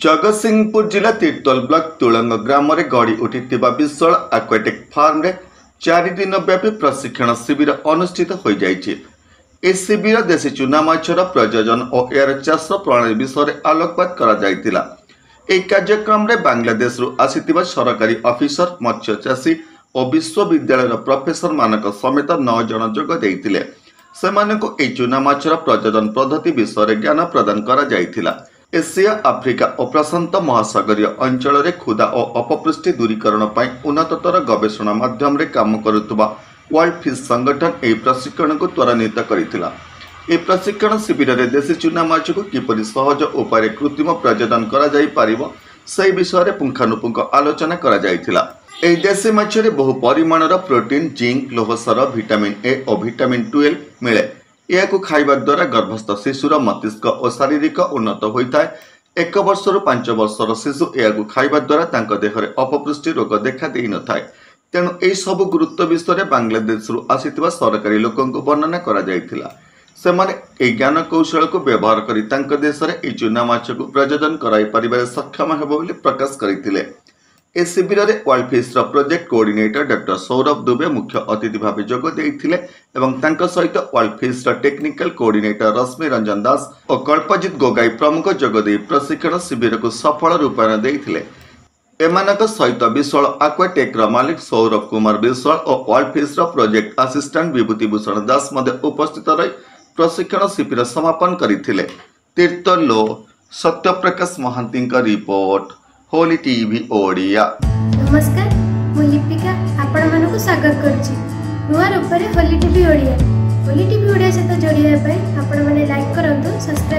जगतसिंहपुर जिला तीर्तोल ब्लॉक तुलंग ग्राम में गढ़ी उठी विशाल आक्वाटिक फार्म रे 4 दिन व्यापी प्रशिक्षण शिविर अनुष्ठित हो जाइए। ए शिविर देशी चूना माछर प्रजनन और यार चाष प्रणाली विषय आलोकपात करा जायतिला। ए कार्यक्रम रे बांग्लादेश रु आसीतिबा सरकारी ऑफिसर मत्स्य चाषी और विश्वविद्यालय प्रोफेसर मानक समेत 9 जन जोग देइतिले। सेमानकु ए चूना माछर प्रजनन पद्धति विषय ज्ञान प्रदान करा जायतिला। एशिया आफ्रिका और प्रशांत महासागरीय अंचल रे क्षुधा और अपपुष्टि दूरीकरण पर उन्नततर गवेषणा माध्यम रे काम करुवा वर्ल्ड फिश संगठन ए प्रशिक्षण को त्वरान्वित करिथिला। ए प्रशिक्षण शिविर रे देशी चूना माछ को किपरि सहज उपाय कृत्रिम प्रजनन करा जाई पारिबो सेही विषय रे पुंखानुपुंख आलोचना करा जायथिला। ए देशी माछ रे बहु परिमाणर प्रोटीन, जिंक, लौहसार, विटामिन ए और विटामिन 12 मिले। यह खाइबा द्वारा गर्भस्थ शिशुर मस्तिष्क और शारीरिक उन्नत होता है। 1 वर्ष रु 5 वर्षर शिशु यह खाइबा द्वारा देह में अपपुष्टि रोग देखा दे न था। तेणु यह सब गुरुत्व विषय बांग्लादेश रु आसीथिबा सरकारी लोक वर्णना करा जायथिला। सेमाने ए ज्ञान कौशल को व्यवहार करी तांक देश रे ए चूना माछ को प्रजनन कराई परिबारे सक्षम हेबो बोली प्रकाश करिथिले। ए शिविर रे world fish project coordinator doctor Saurabh Dubey मुख्य अतिथि भाव जोग देइथिले एवं तांक सहित वर्ल्ड फिश टेक्निकल कोऑर्डिनेटर रश्मि रंजन दास और कल्पजित गोगाई प्रमुख जोग दे प्रशिक्षण शिविर को सफल रूपायन देइथिले। एमानक सहित विशाल आक्वाटेक मालिक सौरभ कुमार विशाल और world fish project assistant Vibhuti Bhushan दास मध्य उपस्थित रही प्रशिक्षण शिविर समापन करथिले। तीर्तोलो सत्यप्रकाश महांती रिपोर्ट होली टीवी ओडिया। नमस्कार, मु लिपिका आपण मानक स्वागत करछि नुआ रूप होली टीवी ओडिया। होली टीवी ओडिया सहित जोड़िया आपण माने लाइक करंतु, सब्सक्राइब